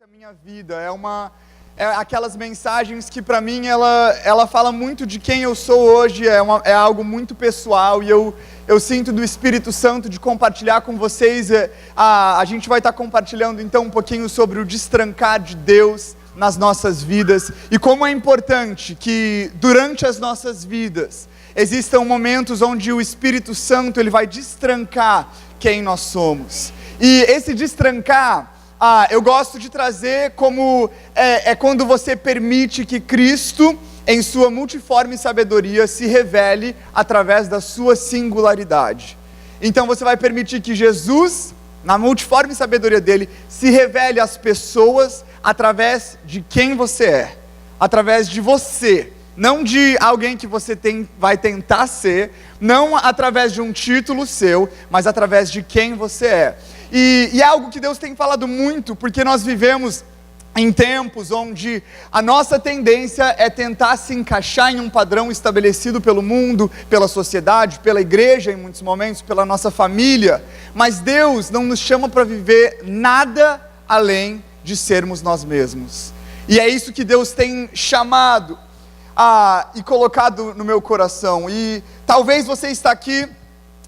A minha vida, é aquelas mensagens que para mim ela fala muito de quem eu sou hoje, é algo muito pessoal e eu sinto do Espírito Santo de compartilhar com vocês. A gente vai estar compartilhando então um pouquinho sobre o destrancar de Deus nas nossas vidas e como é importante que durante as nossas vidas existam momentos onde o Espírito Santo ele vai destrancar quem nós somos. E esse destrancar, eu gosto de trazer como quando você permite que Cristo, em sua multiforme sabedoria, se revele através da sua singularidade. Então você vai permitir que Jesus, na multiforme sabedoria dele, se revele às pessoas através de quem você é, através de você, não de alguém que você vai tentar ser, não através de um título seu, mas através de quem você é. E é algo que Deus tem falado muito, porque nós vivemos em tempos onde a nossa tendência é tentar se encaixar em um padrão estabelecido pelo mundo, pela sociedade, pela igreja em muitos momentos, pela nossa família, mas Deus não nos chama para viver nada além de sermos nós mesmos. E é isso que Deus tem chamado e colocado no meu coração. E talvez você está aqui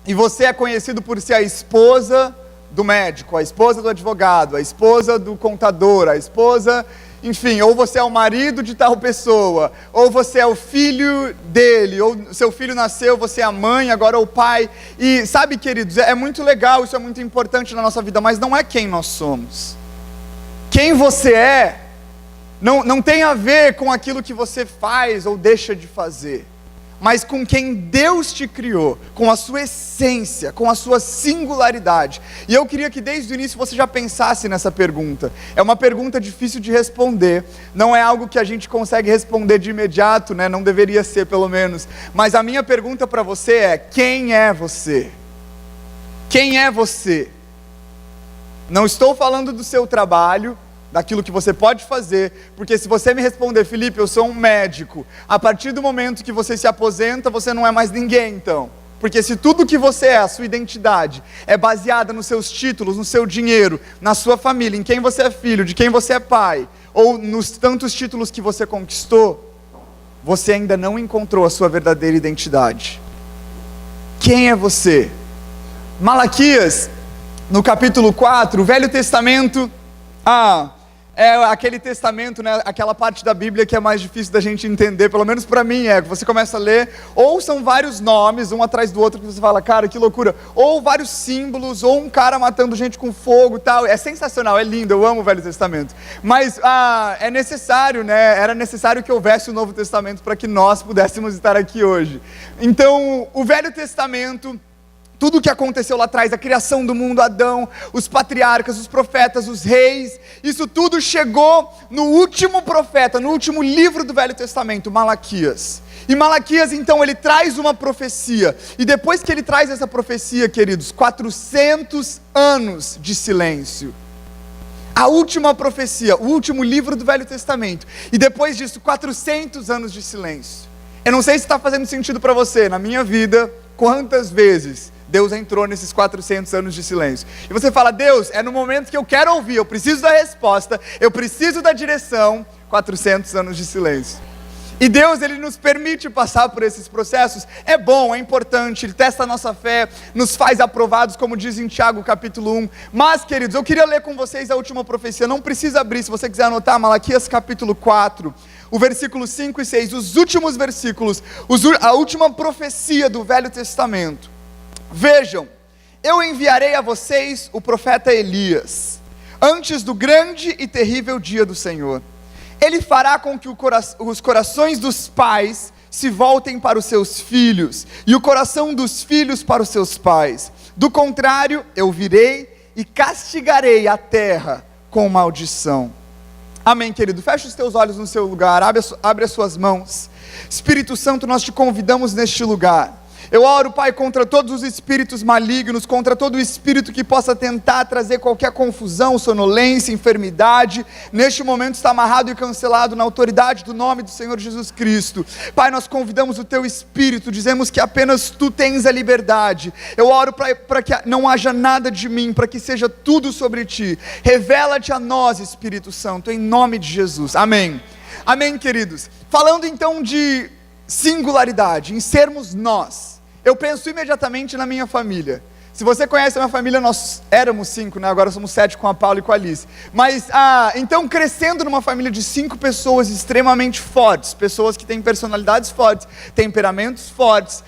e você é conhecido por ser a esposa do médico, a esposa do advogado, a esposa do contador, a esposa, enfim, ou você é o marido de tal pessoa, ou você é o filho dele, ou seu filho nasceu, você é a mãe, agora é o pai. E sabe, queridos, é muito legal, isso é muito importante na nossa vida, mas não é quem nós somos. Quem você é não tem a ver com aquilo que você faz ou deixa de fazer, mas com quem Deus te criou, com a sua essência, com a sua singularidade. E eu queria que desde o início você já pensasse nessa pergunta. É uma pergunta difícil de responder, não é algo que a gente consegue responder de imediato, né? Não deveria ser pelo menos. Mas a minha pergunta para você é: quem é você? Quem é você? Não estou falando do seu trabalho, daquilo que você pode fazer, porque se você me responder, Felipe, eu sou um médico, a partir do momento que você se aposenta, você não é mais ninguém então, porque se tudo que você é, a sua identidade, é baseada nos seus títulos, no seu dinheiro, na sua família, em quem você é filho, de quem você é pai, ou nos tantos títulos que você conquistou, você ainda não encontrou a sua verdadeira identidade. Quem é você? Malaquias, no capítulo 4, o Velho Testamento, é aquele testamento, né, aquela parte da Bíblia que é mais difícil da gente entender, pelo menos para mim você começa a ler, ou são vários nomes, um atrás do outro, que você fala, cara, que loucura, ou vários símbolos, ou um cara matando gente com fogo e tal, é sensacional, é lindo, eu amo o Velho Testamento, mas é necessário, né, era necessário que houvesse o Novo Testamento para que nós pudéssemos estar aqui hoje. Então, o Velho Testamento, tudo o que aconteceu lá atrás, a criação do mundo, Adão, os patriarcas, os profetas, os reis, isso tudo chegou no último profeta, no último livro do Velho Testamento, Malaquias. E Malaquias, então, ele traz uma profecia. E depois que ele traz essa profecia, queridos, 400 anos de silêncio. A última profecia, o último livro do Velho Testamento. E depois disso, 400 anos de silêncio. Eu não sei se está fazendo sentido para você, na minha vida, quantas vezes Deus entrou nesses 400 anos de silêncio. E você fala, Deus, é no momento que eu quero ouvir, eu preciso da resposta, eu preciso da direção, 400 anos de silêncio. E Deus, Ele nos permite passar por esses processos, é bom, é importante, Ele testa a nossa fé, nos faz aprovados, como diz em Tiago capítulo 1. Mas, queridos, eu queria ler com vocês a última profecia, não precisa abrir, se você quiser anotar, Malaquias capítulo 4, o versículo 5 e 6, os últimos versículos, a última profecia do Velho Testamento. Vejam, eu enviarei a vocês o profeta Elias, antes do grande e terrível dia do Senhor. Ele fará com que os corações dos pais se voltem para os seus filhos, e o coração dos filhos para os seus pais. Do contrário, eu virei e castigarei a terra com maldição. Amém, querido? Feche os teus olhos no seu lugar, abre as suas mãos. Espírito Santo, nós te convidamos neste lugar. Eu oro, Pai, contra todos os espíritos malignos, contra todo espírito que possa tentar trazer qualquer confusão, sonolência, enfermidade. Neste momento está amarrado e cancelado na autoridade do nome do Senhor Jesus Cristo. Pai, nós convidamos o Teu Espírito, dizemos que apenas Tu tens a liberdade. Eu oro para que não haja nada de mim, para que seja tudo sobre Ti. Revela-te a nós, Espírito Santo, em nome de Jesus. Amém. Amém, queridos. Falando então de singularidade, em sermos nós, eu penso imediatamente na minha família. Se você conhece a minha família, nós éramos 5, né? Agora somos 7 com a Paula e com a Alice. Mas, então crescendo numa família de 5 pessoas extremamente fortes, pessoas que têm personalidades fortes, temperamentos fortes,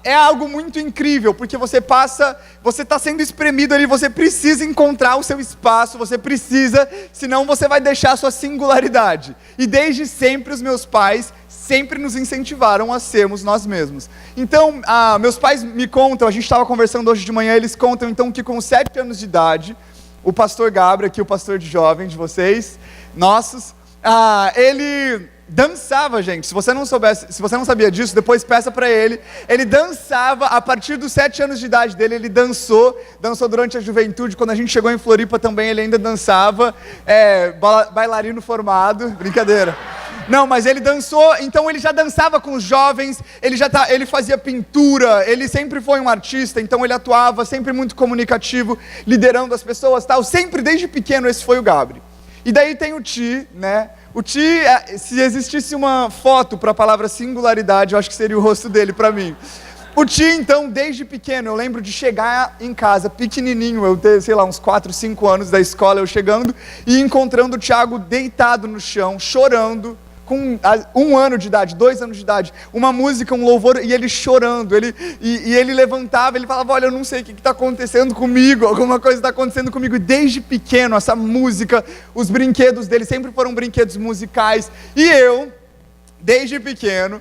é algo muito incrível, porque você está sendo espremido ali, você precisa encontrar o seu espaço, você precisa, senão você vai deixar a sua singularidade. E desde sempre os meus pais sempre nos incentivaram a sermos nós mesmos. Então, meus pais me contam, a gente estava conversando hoje de manhã, eles contam então que com 7 anos de idade, o pastor Gabriel, aqui o pastor de jovem de vocês, nossos, ele dançava, gente. Se você não sabia disso, depois peça para ele. Ele dançava a partir dos 7 anos de idade dele. Ele dançou durante a juventude. Quando a gente chegou em Floripa também, ele ainda dançava, bailarino formado, brincadeira. Não, mas ele dançou, então ele já dançava com os jovens, ele fazia pintura, ele sempre foi um artista, então ele atuava sempre muito comunicativo, liderando as pessoas, tal. Sempre desde pequeno esse foi o Gabriel. E daí tem o Ti, né? O Ti, se existisse uma foto para a palavra singularidade, eu acho que seria o rosto dele para mim. O Ti, então, desde pequeno, eu lembro de chegar em casa, pequenininho, eu ter, sei lá, uns 4, 5 anos da escola, eu chegando e encontrando o Thiago deitado no chão, chorando, com 1 ano de idade, 2 anos de idade, uma música, um louvor, e ele chorando, e ele levantava, ele falava, olha, eu não sei o que está acontecendo comigo, alguma coisa está acontecendo comigo, e desde pequeno, essa música, os brinquedos dele sempre foram brinquedos musicais, e eu, desde pequeno,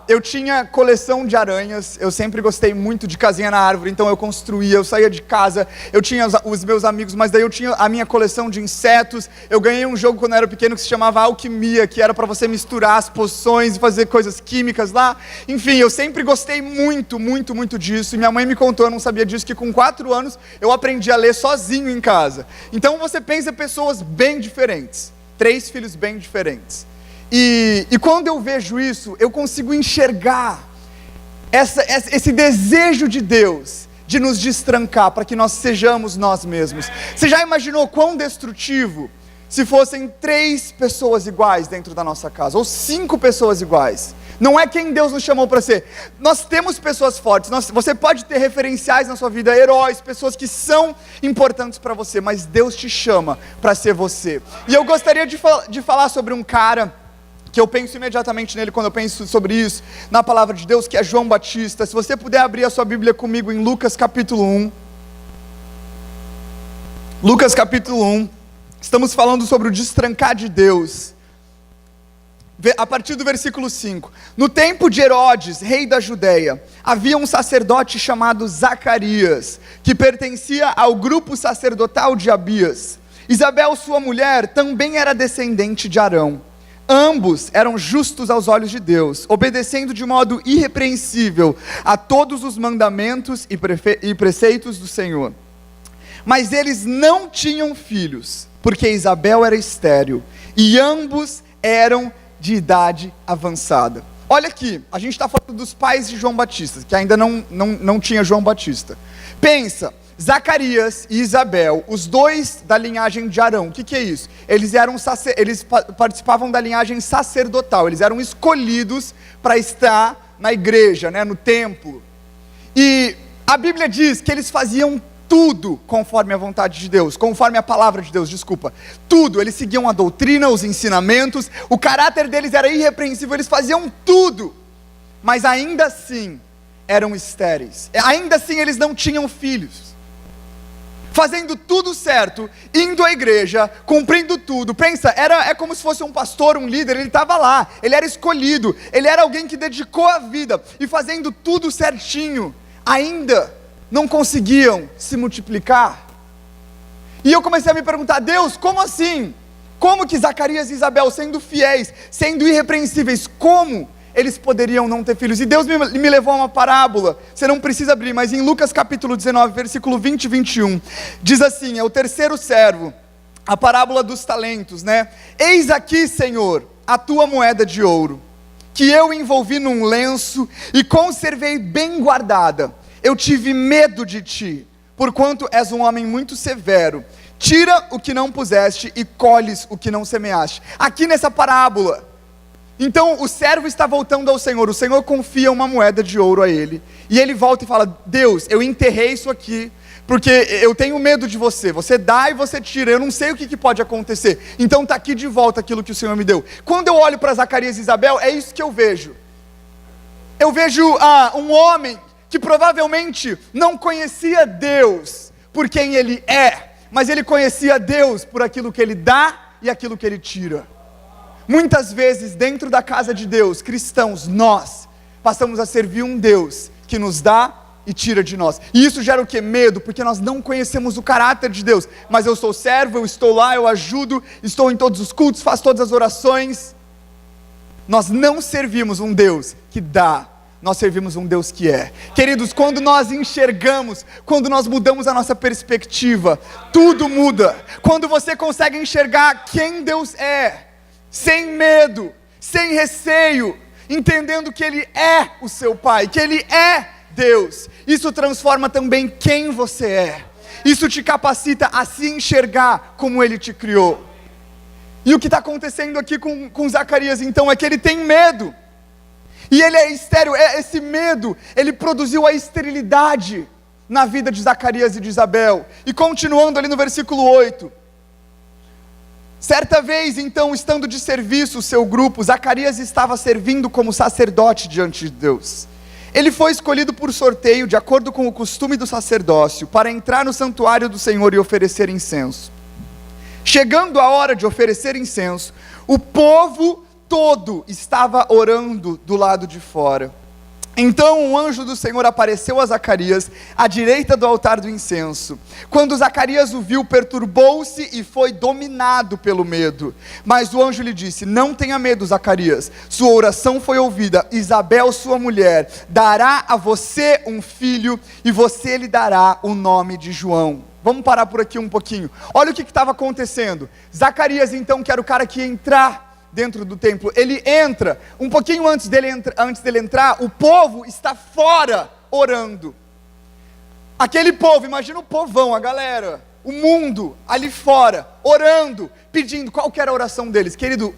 eu tinha coleção de aranhas, eu sempre gostei muito de casinha na árvore, então eu construía, eu saía de casa, eu tinha os meus amigos, mas daí eu tinha a minha coleção de insetos, eu ganhei um jogo quando eu era pequeno que se chamava Alquimia, que era para você misturar as poções e fazer coisas químicas lá, enfim, eu sempre gostei muito, muito, muito disso, e minha mãe me contou, eu não sabia disso, que com 4 anos eu aprendi a ler sozinho em casa. Então você pensa pessoas bem diferentes, 3 filhos bem diferentes. E quando eu vejo isso, eu consigo enxergar esse desejo de Deus de nos destrancar para que nós sejamos nós mesmos. Você já imaginou quão destrutivo se fossem 3 pessoas iguais dentro da nossa casa, ou 5 pessoas iguais? Não é quem Deus nos chamou para ser. Nós temos pessoas fortes, você pode ter referenciais na sua vida, heróis, pessoas que são importantes para você, mas Deus te chama para ser você. E eu gostaria de falar sobre um cara que eu penso imediatamente nele quando eu penso sobre isso, na palavra de Deus, que é João Batista. Se você puder abrir a sua Bíblia comigo em Lucas capítulo 1. Lucas capítulo 1, estamos falando sobre o destrancar de Deus. A partir do versículo 5. No tempo de Herodes, rei da Judéia, havia um sacerdote chamado Zacarias, que pertencia ao grupo sacerdotal de Abias. Isabel, sua mulher, também era descendente de Arão. Ambos eram justos aos olhos de Deus, obedecendo de modo irrepreensível a todos os mandamentos e preceitos do Senhor. Mas eles não tinham filhos, porque Isabel era estéril, e ambos eram de idade avançada. Olha aqui, a gente está falando dos pais de João Batista, que ainda não tinha João Batista. Pensa, Zacarias e Isabel, os dois da linhagem de Arão. O que é isso? Eles participavam da linhagem sacerdotal, eles eram escolhidos para estar na igreja, né, no templo. E a Bíblia diz que eles faziam tudo conforme a vontade de Deus, conforme a palavra de Deus, tudo, eles seguiam a doutrina, os ensinamentos, o caráter deles era irrepreensível, eles faziam tudo, mas ainda assim eram estéreis, ainda assim eles não tinham filhos. Fazendo tudo certo, indo à igreja, cumprindo tudo. Pensa, é como se fosse um pastor, um líder, ele estava lá, ele era escolhido, ele era alguém que dedicou a vida, e fazendo tudo certinho, ainda não conseguiam se multiplicar. E eu comecei a me perguntar, Deus, como assim? Como que Zacarias e Isabel, sendo fiéis, sendo irrepreensíveis, como eles poderiam não ter filhos. E Deus me levou a uma parábola, você não precisa abrir, mas em Lucas capítulo 19, versículo 20 e 21, diz assim, é o terceiro servo, a parábola dos talentos, né? Eis aqui, Senhor, a tua moeda de ouro, que eu envolvi num lenço e conservei bem guardada. Eu tive medo de ti, porquanto és um homem muito severo. Tira o que não puseste e colhes o que não semeaste. Aqui nessa parábola, então o servo está voltando ao Senhor, o Senhor confia uma moeda de ouro a ele, e ele volta e fala, Deus, eu enterrei isso aqui, porque eu tenho medo de você, você dá e você tira, eu não sei o que pode acontecer, então está aqui de volta aquilo que o Senhor me deu. Quando eu olho para Zacarias e Isabel, é isso que eu vejo um homem que provavelmente não conhecia Deus por quem ele é, mas ele conhecia Deus por aquilo que ele dá e aquilo que ele tira. Muitas vezes dentro da casa de Deus, cristãos, nós passamos a servir um Deus que nos dá e tira de nós, e isso gera o que? Medo, porque nós não conhecemos o caráter de Deus. Mas eu sou servo, eu estou lá, eu ajudo, estou em todos os cultos, faço todas as orações. Nós não servimos um Deus que dá, nós servimos um Deus que é. Queridos, quando nós enxergamos, quando nós mudamos a nossa perspectiva, tudo muda. Quando você consegue enxergar quem Deus é, sem medo, sem receio, entendendo que Ele é o seu Pai, que Ele é Deus, isso transforma também quem você é, isso te capacita a se enxergar como Ele te criou. E o que está acontecendo aqui com Zacarias então, é que ele tem medo, e ele é estéril, esse medo, ele produziu a esterilidade na vida de Zacarias e de Isabel. E continuando ali no versículo 8, certa vez, então, estando de serviço o seu grupo, Zacarias estava servindo como sacerdote diante de Deus. Ele foi escolhido por sorteio, de acordo com o costume do sacerdócio, para entrar no santuário do Senhor e oferecer incenso. Chegando a hora de oferecer incenso, o povo todo estava orando do lado de fora. Então um anjo do Senhor apareceu a Zacarias, à direita do altar do incenso. Quando Zacarias o viu, perturbou-se e foi dominado pelo medo. Mas o anjo lhe disse, não tenha medo, Zacarias, sua oração foi ouvida. Isabel, sua mulher, dará a você um filho, e você lhe dará o nome de João. Vamos parar por aqui um pouquinho. Olha o que estava acontecendo. Zacarias então, que era o cara que ia entrar dentro do templo, ele entra, um pouquinho antes dele entrar, o povo está fora orando. Aquele povo, imagina o povão, a galera, o mundo ali fora, orando, pedindo. Qual que era a oração deles? Querido,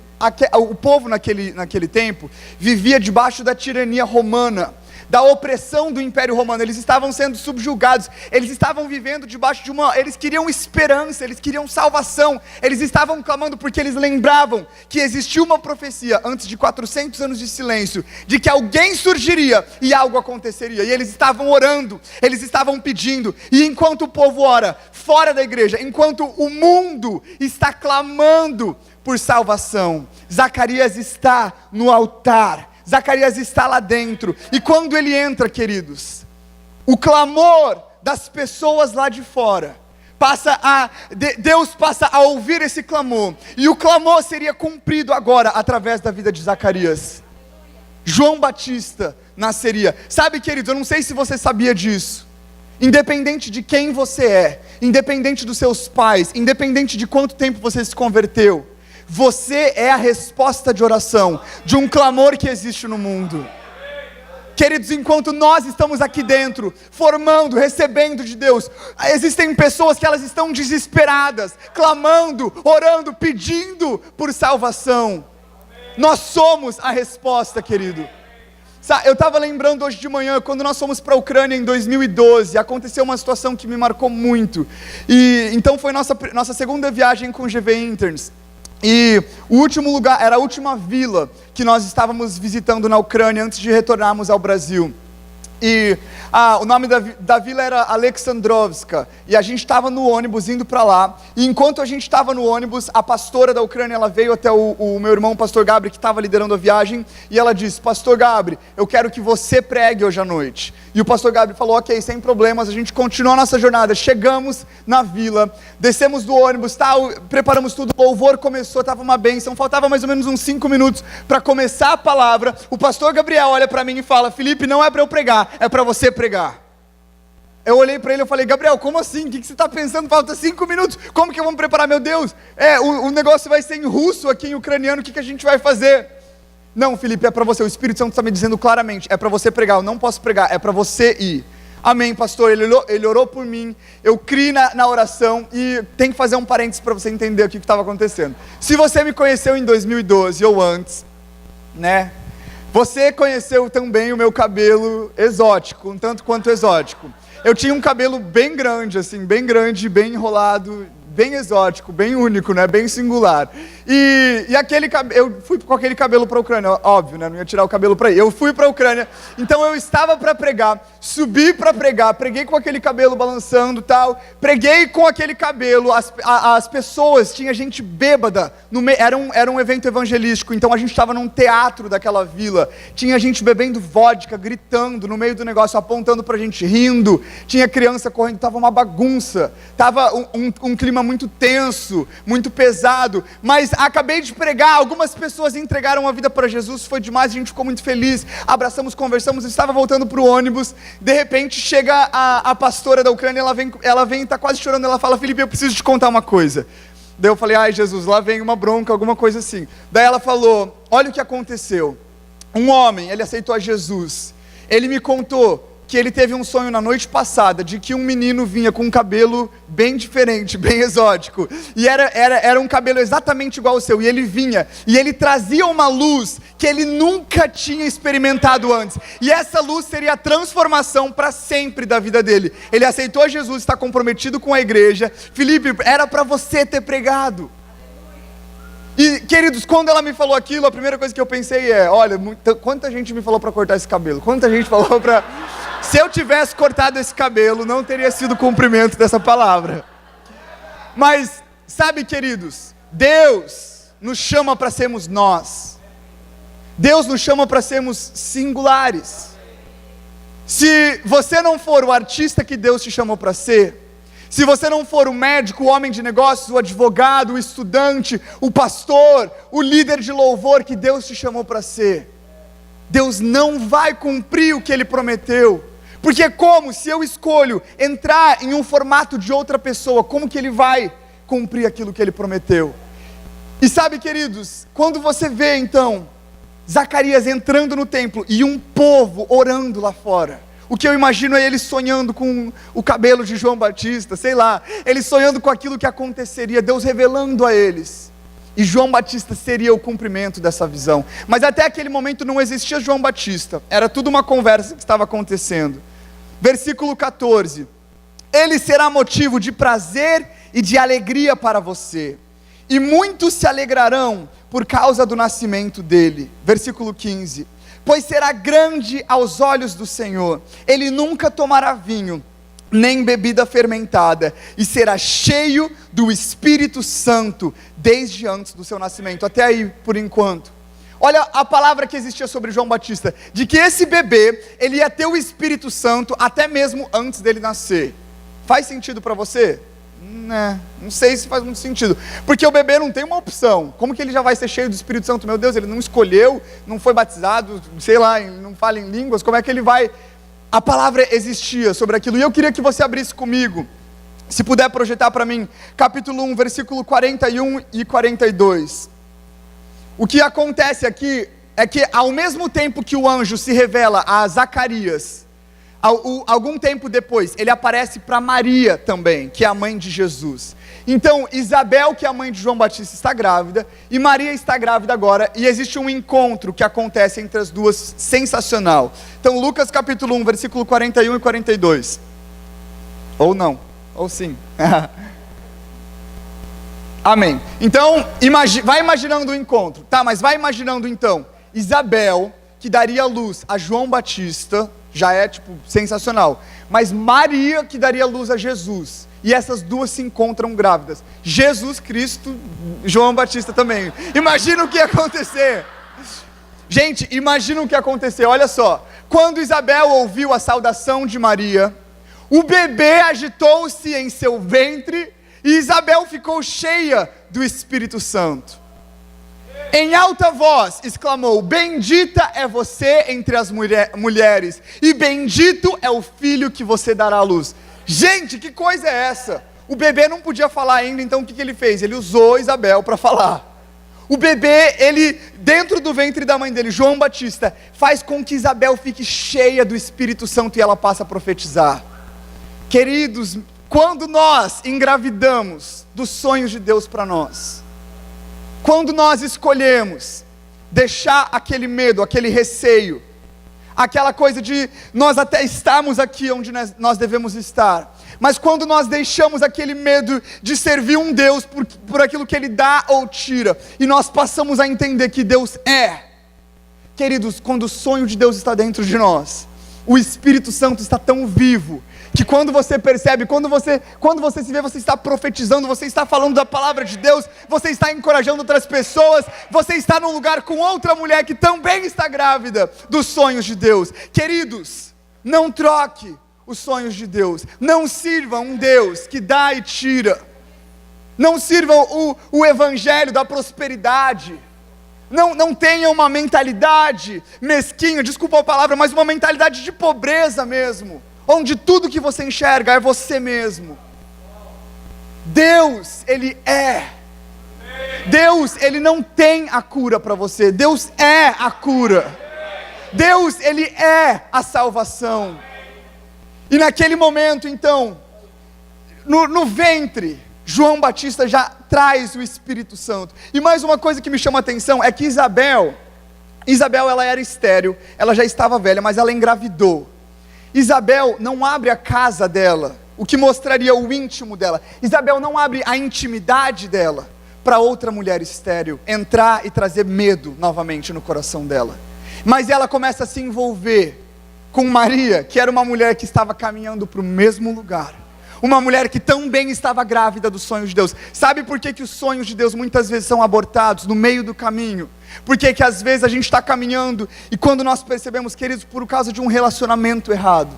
o povo naquele tempo vivia debaixo da tirania romana, da opressão do Império Romano. Eles estavam sendo subjugados, eles estavam vivendo debaixo de eles queriam esperança, eles queriam salvação, eles estavam clamando porque eles lembravam que existia uma profecia, antes de 400 anos de silêncio, de que alguém surgiria e algo aconteceria, e eles estavam orando, eles estavam pedindo. E enquanto o povo ora, fora da igreja, enquanto o mundo está clamando por salvação, Zacarias está no altar, Zacarias está lá dentro, e quando ele entra, queridos, o clamor das pessoas lá de fora, Deus passa a ouvir esse clamor, e o clamor seria cumprido agora, através da vida de Zacarias. João Batista nasceria. Sabe, queridos, eu não sei se você sabia disso, independente de quem você é, independente dos seus pais, independente de quanto tempo você se converteu, você é a resposta de oração de um clamor que existe no mundo. Queridos, enquanto nós estamos aqui dentro, formando, recebendo de Deus, existem pessoas que elas estão desesperadas, clamando, orando, pedindo por salvação. Nós somos a resposta, querido. Eu estava lembrando hoje de manhã, quando nós fomos para a Ucrânia em 2012, aconteceu uma situação que me marcou muito. E então foi nossa segunda viagem com o GV Interns. E o último lugar, era a última vila que nós estávamos visitando na Ucrânia antes de retornarmos ao Brasil. E o nome da vila era Alexandrovska, e a gente estava no ônibus indo para lá, e enquanto a gente estava no ônibus, a pastora da Ucrânia, ela veio até o meu irmão, o pastor Gabri, que estava liderando a viagem, e ela disse: pastor Gabri, eu quero que você pregue hoje à noite. E o pastor Gabri falou: ok, sem problemas. A gente continuou a nossa jornada, chegamos na vila, descemos do ônibus, tal, preparamos tudo, o louvor começou, estava uma bênção, faltava mais ou menos uns 5 minutos para começar a palavra. O pastor Gabriel olha para mim e fala: Felipe, não é para eu pregar, é para você pregar. Eu olhei para ele e falei: Gabriel, como assim? O que você está pensando? Falta 5 minutos, como que eu vou me preparar? Meu Deus, o negócio vai ser em russo aqui, em ucraniano, o que a gente vai fazer? Não, Felipe, é para você, o Espírito Santo está me dizendo claramente, é para você pregar, eu não posso pregar, é para você ir. Amém, pastor, ele orou por mim, eu criei na oração, e tem que fazer um parênteses para você entender o que estava acontecendo. Se você me conheceu em 2012 ou antes, né, você conheceu também o meu cabelo exótico, um tanto quanto exótico. Eu tinha um cabelo bem grande, assim, bem grande, bem enrolado, bem exótico, bem único, né? Bem singular. E aquele eu fui com aquele cabelo para a Ucrânia, óbvio, né? Não ia tirar o cabelo para ir. Eu fui para a Ucrânia, então eu estava para pregar, subi para pregar, preguei com aquele cabelo balançando, tal. Preguei com aquele cabelo, as pessoas, tinha gente bêbada no meio, era um evento evangelístico, então a gente estava num teatro daquela vila. Tinha gente bebendo vodka, gritando no meio do negócio, apontando pra gente, rindo. Tinha criança correndo, tava uma bagunça. Tava um clima muito tenso, muito pesado, mas acabei de pregar, algumas pessoas entregaram a vida para Jesus, foi demais, a gente ficou muito feliz, abraçamos, conversamos, estava voltando para o ônibus, de repente chega a pastora da Ucrânia, ela vem, está quase chorando, ela fala: Felipe, eu preciso te contar uma coisa. Daí eu falei: ai Jesus, lá vem uma bronca, alguma coisa assim. Daí ela falou: olha o que aconteceu, um homem, ele aceitou a Jesus, ele me contou que ele teve um sonho na noite passada, de que um menino vinha com um cabelo bem diferente, bem exótico, e era um cabelo exatamente igual ao seu, e ele vinha, e ele trazia uma luz que ele nunca tinha experimentado antes, e essa luz seria a transformação para sempre da vida dele. Ele aceitou a Jesus, está comprometido com a igreja. Felipe, era para você ter pregado. E queridos, quando ela me falou aquilo, a primeira coisa que eu pensei é: olha, quanta gente me falou para cortar esse cabelo, quanta gente falou para... Se eu tivesse cortado esse cabelo, não teria sido o cumprimento dessa palavra. Mas, sabe, queridos, Deus nos chama para sermos nós. Deus nos chama para sermos singulares. Se você não for o artista que Deus te chamou para ser, se você não for o médico, o homem de negócios, o advogado, o estudante, o pastor, o líder de louvor que Deus te chamou para ser, Deus não vai cumprir o que Ele prometeu. Porque como? Se eu escolho entrar em um formato de outra pessoa, como que Ele vai cumprir aquilo que Ele prometeu? E sabe, queridos, quando você vê então Zacarias entrando no templo e um povo orando lá fora, o que eu imagino é ele sonhando com o cabelo de João Batista, sei lá, ele sonhando com aquilo que aconteceria, Deus revelando a eles. E João Batista seria o cumprimento dessa visão. Mas até aquele momento não existia João Batista. Era tudo uma conversa que estava acontecendo. Versículo 14. Ele será motivo de prazer e de alegria para você. E muitos se alegrarão por causa do nascimento dele. Versículo 15. Pois será grande aos olhos do Senhor. Ele nunca tomará vinho, nem bebida fermentada, e será cheio do Espírito Santo, desde antes do seu nascimento. Até aí, por enquanto. Olha a palavra que existia sobre João Batista, de que esse bebê, ele ia ter o Espírito Santo, até mesmo antes dele nascer. Faz sentido para você? Não sei se faz muito sentido, porque o bebê não tem uma opção. Como que ele já vai ser cheio do Espírito Santo? Meu Deus, ele não escolheu, não foi batizado, sei lá, não fala em línguas, como é que ele vai... A palavra existia sobre aquilo, e eu queria que você abrisse comigo, se puder projetar para mim, capítulo 1, versículo 41 e 42. O que acontece aqui é que ao mesmo tempo que o anjo se revela a Zacarias, algum tempo depois, ele aparece para Maria também, que é a mãe de Jesus. Então, Isabel, que é a mãe de João Batista, está grávida, e Maria está grávida agora, e existe um encontro que acontece entre as duas, sensacional. Então, Lucas capítulo 1, versículo 41 e 42. Ou não, ou sim. Amém. Então, vai imaginando o encontro. Tá, mas vai imaginando então, Isabel, que daria luz a João Batista. já é sensacional. Mas Maria que daria luz a Jesus, e essas duas se encontram grávidas, Jesus Cristo, João Batista também. Imagina o que ia acontecer. Gente, imagina o que ia acontecer, olha só. Quando Isabel ouviu a saudação de Maria, o bebê agitou-se em seu ventre, e Isabel ficou cheia do Espírito Santo. Em alta voz exclamou: bendita é você entre as mulheres, e bendito é o filho que você dará à luz. Gente, que coisa é essa? O bebê não podia falar ainda, então o que ele fez? Ele usou Isabel para falar. O bebê, ele, dentro do ventre da mãe dele, João Batista, faz com que Isabel fique cheia do Espírito Santo e ela passa a profetizar. Queridos, quando nós engravidamos dos sonhos de Deus para nós, quando nós escolhemos deixar aquele medo, aquele receio, aquela coisa de nós até estarmos aqui onde nós devemos estar, mas quando nós deixamos aquele medo de servir um Deus por aquilo que Ele dá ou tira, e nós passamos a entender que Deus é, queridos, quando o sonho de Deus está dentro de nós, o Espírito Santo está tão vivo, que quando você percebe, quando você se vê, você está profetizando, você está falando da palavra de Deus, você está encorajando outras pessoas, você está num lugar com outra mulher que também está grávida dos sonhos de Deus. Queridos, não troque os sonhos de Deus, não sirva um Deus que dá e tira, não sirva o evangelho da prosperidade, não tenha uma mentalidade mesquinha, desculpa a palavra, mas uma mentalidade de pobreza mesmo, onde tudo que você enxerga é você mesmo. Deus, Ele é. Deus, Ele não tem a cura para você. Deus é a cura. Deus, Ele é a salvação. E naquele momento, então, no ventre, João Batista já traz o Espírito Santo. E mais uma coisa que me chama a atenção é que Isabel, ela era estéril, ela já estava velha, mas ela engravidou. Isabel não abre a casa dela, o que mostraria o íntimo dela. Isabel não abre a intimidade dela para outra mulher estéril entrar e trazer medo novamente no coração dela. Mas ela começa a se envolver com Maria, que era uma mulher que estava caminhando para o mesmo lugar. Uma mulher que também estava grávida dos sonhos de Deus. Sabe por que os sonhos de Deus muitas vezes são abortados no meio do caminho? Porque que às vezes a gente está caminhando e quando nós percebemos, queridos, por causa de um relacionamento errado,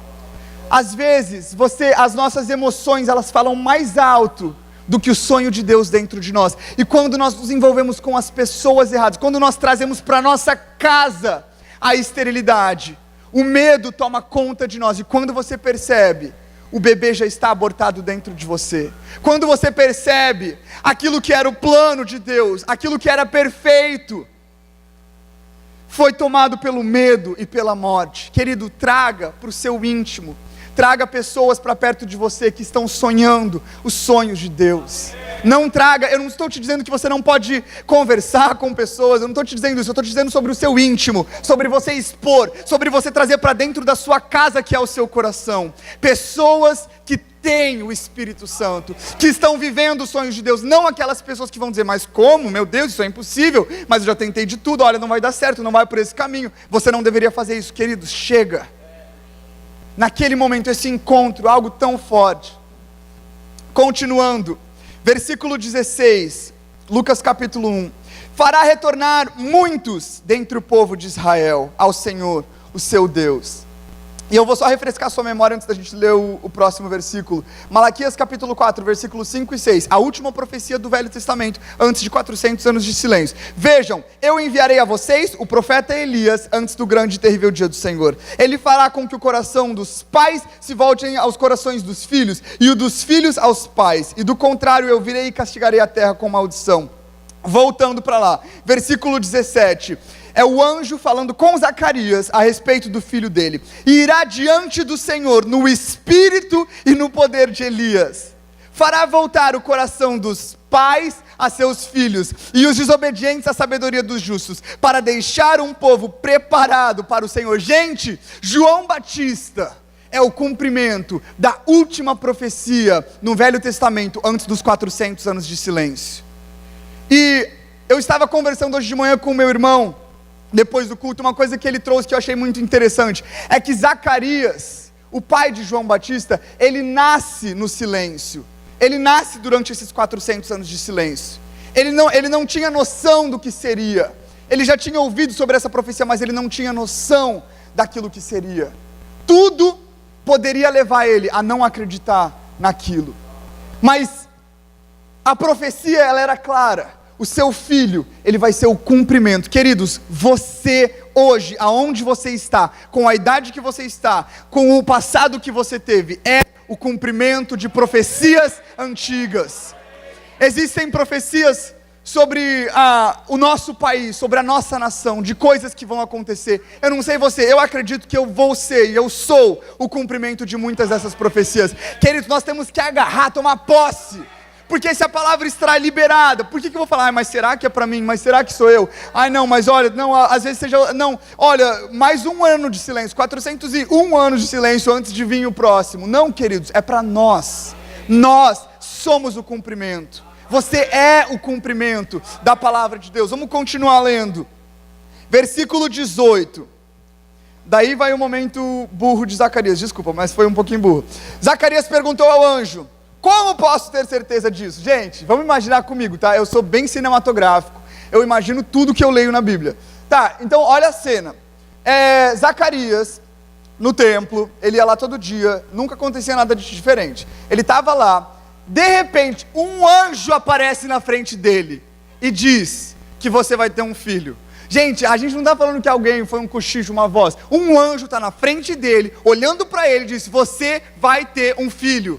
às vezes as nossas emoções, elas falam mais alto do que o sonho de Deus dentro de nós. E quando nós nos envolvemos com as pessoas erradas, quando nós trazemos para nossa casa a esterilidade, o medo toma conta de nós. E quando você percebe, o bebê já está abortado dentro de você. Quando você percebe aquilo que era o plano de Deus, aquilo que era perfeito, foi tomado pelo medo e pela morte. Querido, traga para o seu íntimo, traga pessoas para perto de você que estão sonhando os sonhos de Deus. Não traga, eu não estou te dizendo que você não pode conversar com pessoas, eu não estou te dizendo isso, eu estou te dizendo sobre o seu íntimo, sobre você expor, sobre você trazer para dentro da sua casa que é o seu coração, pessoas que têm o Espírito Santo, que estão vivendo os sonhos de Deus, não aquelas pessoas que vão dizer, mas como? Meu Deus, isso é impossível, mas eu já tentei de tudo, olha, não vai dar certo, não vai por esse caminho, você não deveria fazer isso. Queridos, chega. Naquele momento, esse encontro, algo tão forte. Continuando, versículo 16, Lucas capítulo 1. Fará retornar muitos dentre o povo de Israel ao Senhor, o seu Deus. E eu vou só refrescar sua memória antes da gente ler o próximo versículo. Malaquias capítulo 4, versículos 5 e 6. A última profecia do Velho Testamento, antes de 400 anos de silêncio. Vejam, eu enviarei a vocês o profeta Elias, antes do grande e terrível dia do Senhor. Ele fará com que o coração dos pais se volte aos corações dos filhos, e o dos filhos aos pais. E do contrário, eu virei e castigarei a terra com maldição. Voltando para lá, versículo 17. É o anjo falando com Zacarias a respeito do filho dele. E irá diante do Senhor no espírito e no poder de Elias. Fará voltar o coração dos pais a seus filhos, e os desobedientes à sabedoria dos justos, para deixar um povo preparado para o Senhor. Gente, João Batista é o cumprimento da última profecia no Velho Testamento, antes dos 400 anos de silêncio. E eu estava conversando hoje de manhã com o meu irmão, depois do culto, uma coisa que ele trouxe que eu achei muito interessante, é que Zacarias, o pai de João Batista, ele nasce no silêncio, ele nasce durante esses 400 anos de silêncio, ele não tinha noção do que seria, ele já tinha ouvido sobre essa profecia, mas ele não tinha noção daquilo que seria, tudo poderia levar ele a não acreditar naquilo, mas a profecia ela era clara, o seu filho, ele vai ser o cumprimento. Queridos, você hoje, aonde você está, com a idade que você está, com o passado que você teve, é o cumprimento de profecias antigas. Existem profecias sobre o nosso país, sobre a nossa nação, de coisas que vão acontecer. Eu não sei você, eu acredito que eu vou ser, e eu sou o cumprimento de muitas dessas profecias. Queridos, nós temos que agarrar, tomar posse. Porque se a palavra estará liberada, por que eu vou falar, mas será que é para mim, mas será que sou eu? Ai não, mas olha, não, às vezes seja, não, olha, mais um ano de silêncio, 401 anos de silêncio antes de vir o próximo. Não, queridos, é para nós somos o cumprimento, você é o cumprimento da palavra de Deus. Vamos continuar lendo, versículo 18, daí vai o momento burro de Zacarias, desculpa, mas foi um pouquinho burro. Zacarias perguntou ao anjo, como posso ter certeza disso? Gente, vamos imaginar comigo, tá? Eu sou bem cinematográfico, eu imagino tudo que eu leio na Bíblia. Tá, então olha a cena. Zacarias, no templo, ele ia lá todo dia, nunca acontecia nada de diferente. Ele estava lá, de repente, um anjo aparece na frente dele e diz que você vai ter um filho. Gente, a gente não está falando que alguém foi um cochicho, uma voz. Um anjo está na frente dele, olhando para ele e diz, você vai ter um filho.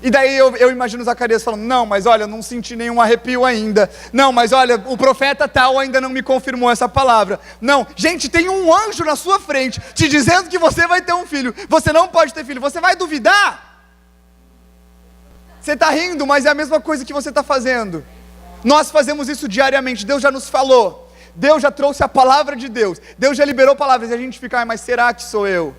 E daí eu imagino Zacarias falando, não, mas olha, eu não senti nenhum arrepio ainda, não, mas olha, o profeta tal ainda não me confirmou essa palavra, não, gente, tem um anjo na sua frente, te dizendo que você vai ter um filho, você não pode ter filho, você vai duvidar? Você está rindo, mas é a mesma coisa que você está fazendo, nós fazemos isso diariamente, Deus já nos falou, Deus já trouxe a palavra de Deus, Deus já liberou palavras, e a gente fica, mas será que sou eu?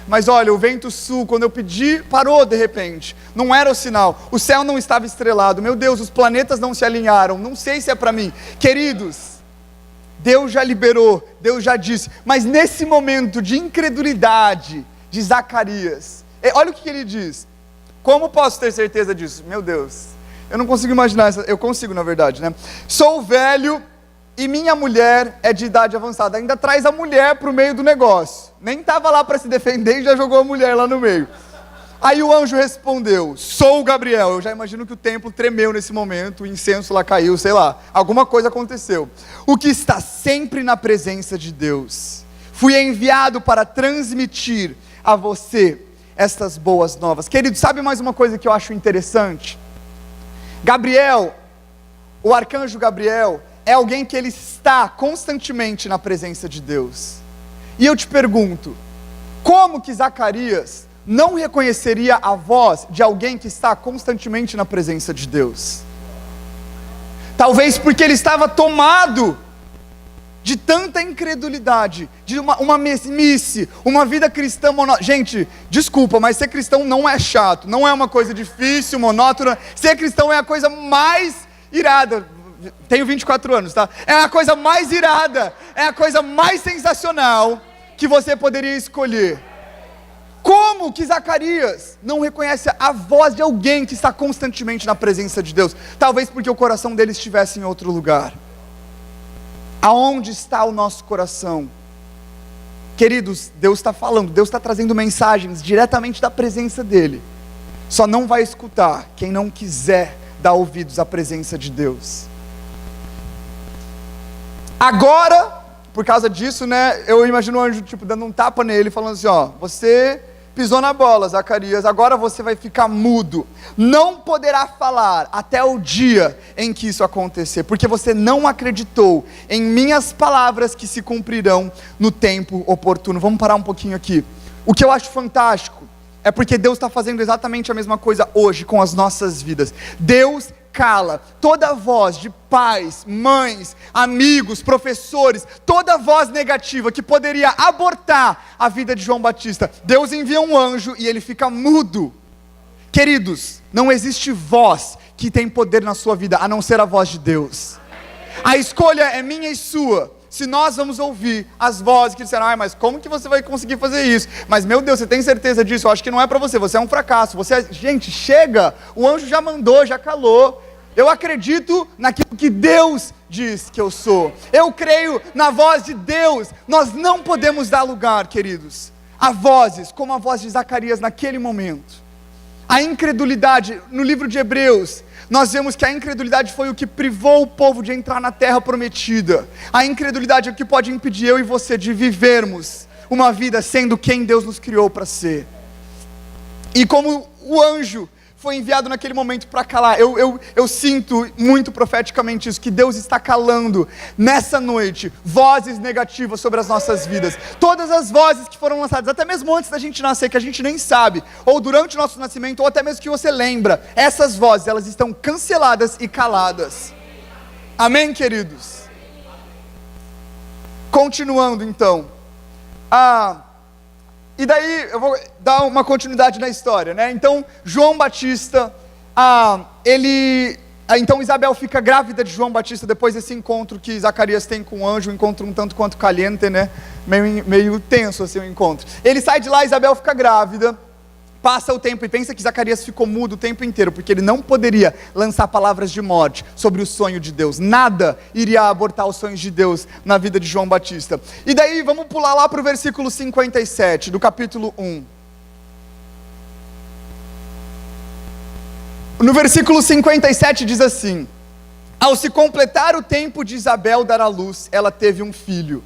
Mas olha, o vento sul, quando eu pedi, parou de repente, não era o sinal, o céu não estava estrelado, meu Deus, os planetas não se alinharam, não sei se é para mim. Queridos, Deus já liberou, Deus já disse, mas nesse momento de incredulidade de Zacarias, olha o que ele diz, como posso ter certeza disso? Meu Deus, eu não consigo imaginar, eu consigo na verdade, né? Sou velho e minha mulher é de idade avançada, ainda traz a mulher para o meio do negócio, nem estava lá para se defender e já jogou a mulher lá no meio. Aí o anjo respondeu, sou Gabriel. Eu já imagino que o templo tremeu nesse momento, o incenso lá caiu, sei lá, alguma coisa aconteceu. O que está sempre na presença de Deus. Fui enviado para transmitir a você estas boas novas. Querido, sabe mais uma coisa que eu acho interessante? Gabriel, o arcanjo Gabriel, é alguém que ele está constantemente na presença de Deus. E eu te pergunto, como que Zacarias não reconheceria a voz de alguém que está constantemente na presença de Deus? Talvez porque ele estava tomado de tanta incredulidade, de uma mesmice, uma vida cristã monótona. Gente, desculpa, mas ser cristão não é chato, não é uma coisa difícil, monótona. Ser cristão é a coisa mais irada. Tenho 24 anos, tá? É a coisa mais irada, é a coisa mais sensacional que você poderia escolher. Como que Zacarias não reconhece a voz de alguém que está constantemente na presença de Deus? Talvez porque o coração dele estivesse em outro lugar. Aonde está o nosso coração? Queridos, Deus está falando, Deus está trazendo mensagens diretamente da presença dele. Só não vai escutar quem não quiser dar ouvidos à presença de Deus. Agora, por causa disso, né, eu imagino o anjo tipo dando um tapa nele, falando assim, ó, você pisou na bola, Zacarias, agora você vai ficar mudo, não poderá falar até o dia em que isso acontecer, porque você não acreditou em minhas palavras que se cumprirão no tempo oportuno. Vamos parar um pouquinho aqui. O que eu acho fantástico é porque Deus está fazendo exatamente a mesma coisa hoje com as nossas vidas. Deus cala toda voz de pais, mães, amigos, professores, toda voz negativa que poderia abortar a vida de João Batista. Deus envia um anjo e ele fica mudo. Queridos, não existe voz que tem poder na sua vida a não ser a voz de Deus. A escolha é minha e sua. Se nós vamos ouvir as vozes que disseram, mas como que você vai conseguir fazer isso? Mas meu Deus, você tem certeza disso? Eu acho que não é para você, você é um fracasso. Gente, chega, o anjo já mandou, já calou. Eu acredito naquilo que Deus diz que eu sou. Eu creio na voz de Deus. Nós não podemos dar lugar, queridos, a vozes como a voz de Zacarias naquele momento. A incredulidade, no livro de Hebreus, nós vemos que a incredulidade foi o que privou o povo de entrar na terra prometida. A incredulidade é o que pode impedir eu e você de vivermos uma vida sendo quem Deus nos criou para ser. E como o anjo foi enviado naquele momento para calar, eu sinto muito profeticamente isso, que Deus está calando nessa noite vozes negativas sobre as nossas vidas. Todas as vozes que foram lançadas, até mesmo antes da gente nascer, que a gente nem sabe, ou durante o nosso nascimento, ou até mesmo que você lembra, essas vozes, elas estão canceladas e caladas. Amém, queridos? Continuando então, e daí eu vou dar uma continuidade na história, né? Então, João Batista, então Isabel fica grávida de João Batista depois desse encontro que Zacarias tem com o anjo, um encontro um tanto quanto caliente, né? Meio tenso assim o encontro. Ele sai de lá, Isabel fica grávida, passa o tempo e pensa que Zacarias ficou mudo o tempo inteiro, porque ele não poderia lançar palavras de morte sobre o sonho de Deus. Nada iria abortar os sonhos de Deus na vida de João Batista. E daí vamos pular lá para o versículo 57 do capítulo 1. No versículo 57 diz assim: ao se completar o tempo de Isabel dar à luz, ela teve um filho.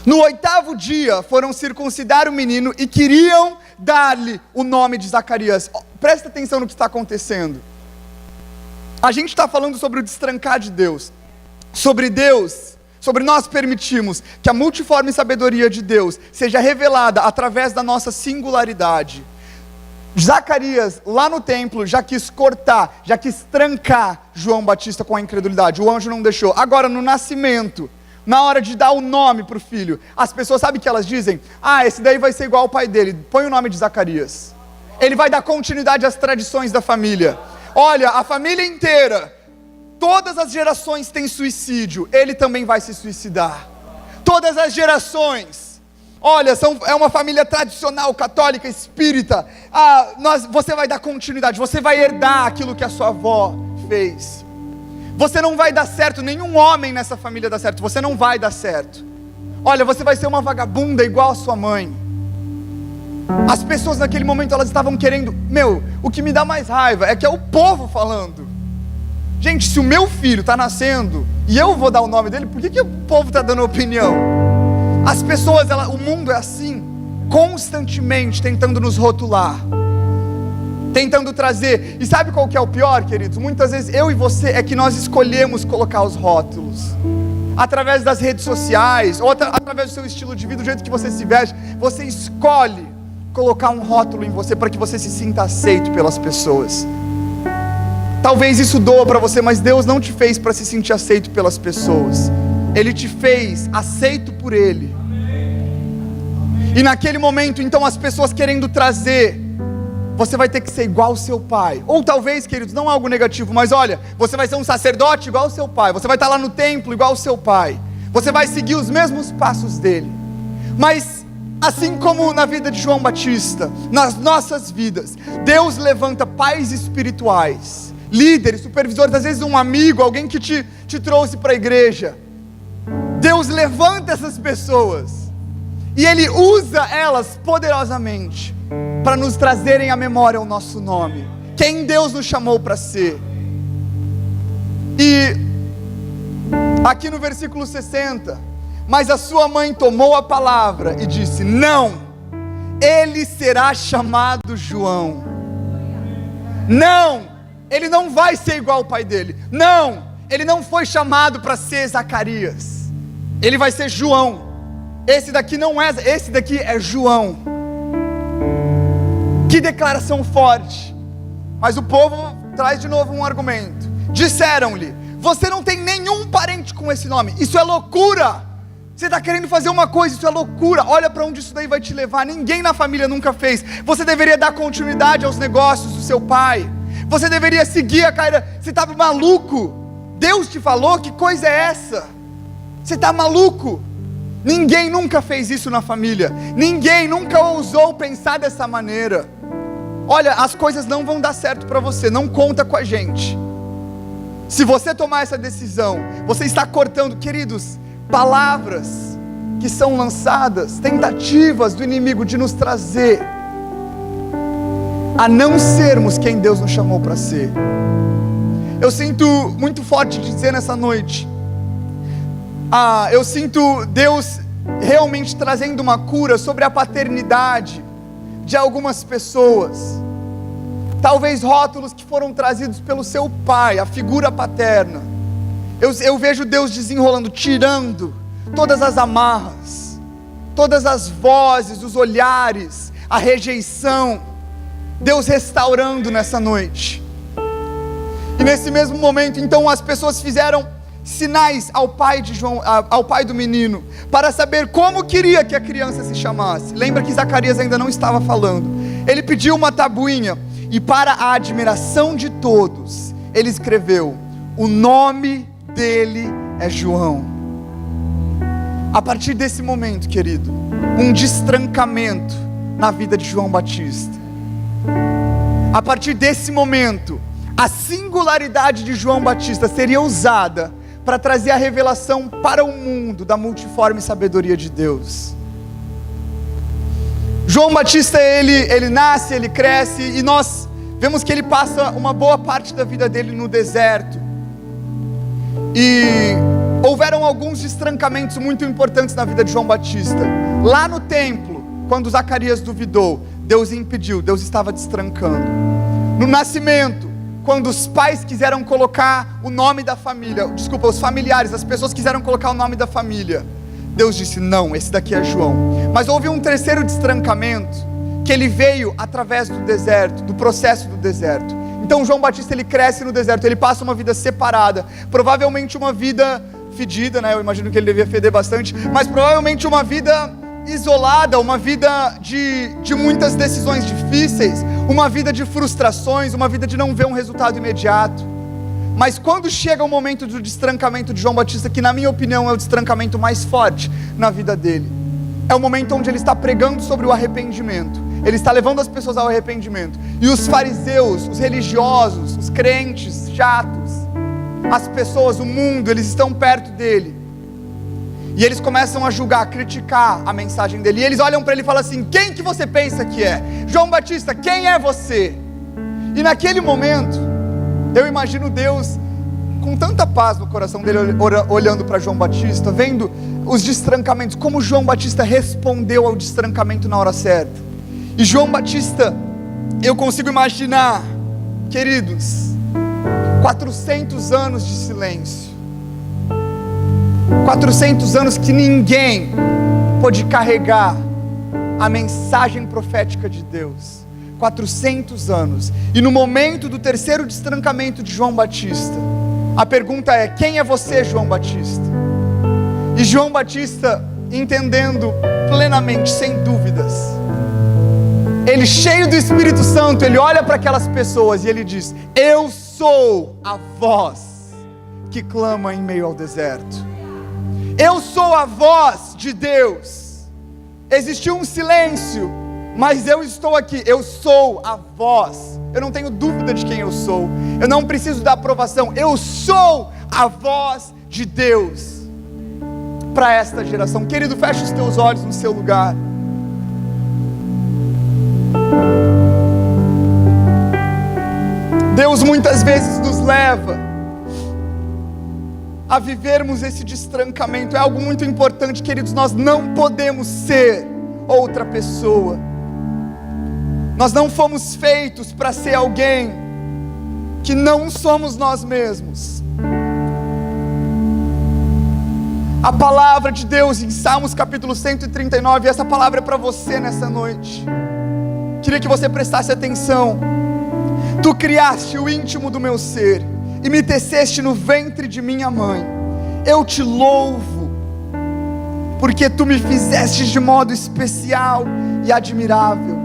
No 8º dia foram circuncidar o menino e queriam dar-lhe o nome de Zacarias. Presta atenção no que está acontecendo. A gente está falando sobre o destrancar de Deus. Sobre nós permitirmos que a multiforme sabedoria de Deus seja revelada através da nossa singularidade. Zacarias, lá no templo, já quis cortar, já quis trancar João Batista com a incredulidade. O anjo não deixou. Agora, no nascimento, na hora de dar o nome para o filho, as pessoas sabem o que elas dizem? Esse daí vai ser igual ao pai dele, põe o nome de Zacarias. Ele vai dar continuidade às tradições da família. Olha, a família inteira, todas as gerações têm suicídio, ele também vai se suicidar. Todas as gerações, olha, é uma família tradicional, católica, espírita. Você vai dar continuidade, você vai herdar aquilo que a sua avó fez. Você não vai dar certo, nenhum homem nessa família dá certo, você não vai dar certo. Olha, você vai ser uma vagabunda igual a sua mãe. As pessoas naquele momento, elas estavam querendo, o que me dá mais raiva é que é o povo falando. Gente, se o meu filho está nascendo, e eu vou dar o nome dele, por que o povo está dando opinião? As pessoas, o mundo é assim, constantemente tentando nos rotular, tentando trazer, e sabe qual que é o pior, queridos? Muitas vezes eu e você é que nós escolhemos colocar os rótulos, através das redes sociais, ou através do seu estilo de vida, do jeito que você se veste, você escolhe colocar um rótulo em você, para que você se sinta aceito pelas pessoas. Talvez isso doa para você, mas Deus não te fez para se sentir aceito pelas pessoas, Ele te fez aceito por Ele. E naquele momento, então, as pessoas querendo trazer, você vai ter que ser igual ao seu pai. Ou talvez, queridos, não algo negativo, mas olha, você vai ser um sacerdote igual ao seu pai. Você vai estar lá no templo igual ao seu pai. Você vai seguir os mesmos passos dele. Mas, assim como na vida de João Batista, nas nossas vidas, Deus levanta pais espirituais, líderes, supervisores, às vezes um amigo, alguém que te trouxe para a igreja. Deus levanta essas pessoas e Ele usa elas poderosamente para nos trazerem à memória o nosso nome, quem Deus nos chamou para ser. E aqui no versículo 60, mas a sua mãe tomou a palavra e disse: não, ele será chamado João. Não, ele não vai ser igual ao pai dele. Não, ele não foi chamado para ser Zacarias, ele vai ser João. Esse daqui não é, esse daqui é João. Que declaração forte. Mas o povo traz de novo um argumento. Disseram-lhe: você não tem nenhum parente com esse nome. Isso é loucura. Você está querendo fazer uma coisa, isso é loucura. Olha para onde isso daí vai te levar. Ninguém na família nunca fez. Você deveria dar continuidade aos negócios do seu pai. Você deveria seguir a carreira. Você estava maluco. Deus te falou? Que coisa é essa? Você está maluco? Ninguém nunca fez isso na família. Ninguém nunca ousou pensar dessa maneira. Olha, as coisas não vão dar certo para você, não conta com a gente. Se você tomar essa decisão, você está cortando, queridos, palavras que são lançadas, tentativas do inimigo de nos trazer a não sermos quem Deus nos chamou para ser. Eu sinto muito forte de dizer nessa noite, eu sinto Deus realmente trazendo uma cura sobre a paternidade de algumas pessoas. Talvez rótulos que foram trazidos pelo seu pai, a figura paterna. Eu vejo Deus desenrolando, tirando todas as amarras, todas as vozes, os olhares, a rejeição. Deus restaurando nessa noite. E nesse mesmo momento, então, as pessoas fizeram sinais ao pai de João, ao pai do menino, para saber como queria que a criança se chamasse. Lembra que Zacarias ainda não estava falando. Ele pediu uma tabuinha, e para a admiração de todos, ele escreveu: o nome dele é João. A partir desse momento, querido, um destrancamento na vida de João Batista. A partir desse momento, a singularidade de João Batista seria usada para trazer a revelação para o mundo da multiforme sabedoria de Deus. João Batista, ele nasce, ele cresce, e nós vemos que ele passa uma boa parte da vida dele no deserto. E houveram alguns destrancamentos muito importantes na vida de João Batista. Lá no templo, quando Zacarias duvidou, Deus impediu, Deus estava destrancando. No nascimento, quando os pais quiseram colocar o nome da família, os familiares, as pessoas quiseram colocar o nome da família, Deus disse: não, esse daqui é João. Mas houve um terceiro destrancamento, que ele veio através do deserto, do processo do deserto. Então João Batista, ele cresce no deserto, ele passa uma vida separada, provavelmente uma vida fedida, né? Eu imagino que ele devia feder bastante, mas provavelmente uma vida isolada, uma vida de muitas decisões difíceis, uma vida de frustrações, uma vida de não ver um resultado imediato. Mas quando chega o momento do destrancamento de João Batista, que na minha opinião é o destrancamento mais forte na vida dele, é o momento onde ele está pregando sobre o arrependimento, ele está levando as pessoas ao arrependimento, e os fariseus, os religiosos, os crentes chatos, as pessoas, o mundo, eles estão perto dele, e eles começam a julgar, a criticar a mensagem dele, e eles olham para ele e falam assim: quem que você pensa que é? João Batista, quem é você? E naquele momento, eu imagino Deus com tanta paz no coração dele, olhando para João Batista, vendo os destrancamentos, como João Batista respondeu ao destrancamento na hora certa. E João Batista, eu consigo imaginar, queridos, 400 anos de silêncio, 400 anos que ninguém pôde carregar a mensagem profética de Deus, 400 anos, e no momento do terceiro destrancamento de João Batista, a pergunta é: quem é você, João Batista? E João Batista, entendendo plenamente, sem dúvidas, ele cheio do Espírito Santo, ele olha para aquelas pessoas e ele diz: eu sou a voz que clama em meio ao deserto. Eu sou a voz de Deus. Existiu um silêncio, mas eu estou aqui, eu sou a voz. Eu não tenho dúvida de quem eu sou, eu não preciso da aprovação, eu sou a voz de Deus para esta geração. Querido, feche os teus olhos no seu lugar. Deus muitas vezes nos leva a vivermos esse destrancamento. É algo muito importante, queridos. Nós não podemos ser outra pessoa. Nós não fomos feitos para ser alguém que não somos nós mesmos. A palavra de Deus em Salmos capítulo 139, essa palavra é para você nessa noite. Queria que você prestasse atenção. Tu criaste o íntimo do meu ser e me teceste no ventre de minha mãe. Eu te louvo, porque tu me fizeste de modo especial e admirável.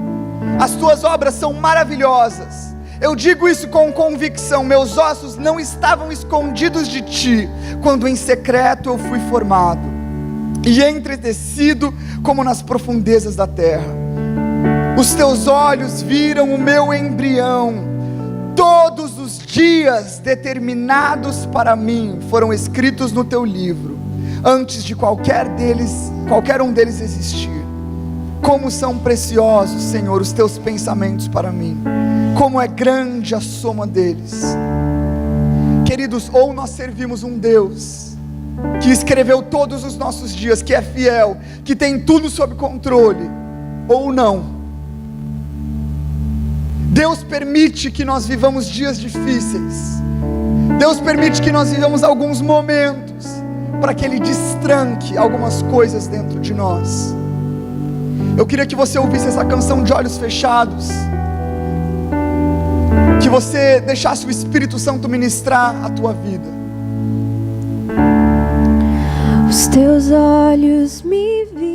As tuas obras são maravilhosas, Eu digo isso com convicção, meus ossos não estavam escondidos de ti, quando em secreto eu fui formado, e entretecido como nas profundezas da terra. Os teus olhos viram o meu embrião, todos os dias determinados para mim foram escritos no teu livro, antes de qualquer um deles existir. Como são preciosos, Senhor, os teus pensamentos para mim, como é grande a soma deles. Queridos, ou nós servimos um Deus que escreveu todos os nossos dias, que é fiel, que tem tudo sob controle, ou não. Deus permite que nós vivamos dias difíceis, Deus permite que nós vivamos alguns momentos, para que Ele destranque algumas coisas dentro de nós. Eu queria que você ouvisse essa canção de olhos fechados, que você deixasse o Espírito Santo ministrar a tua vida. Os teus olhos me viram.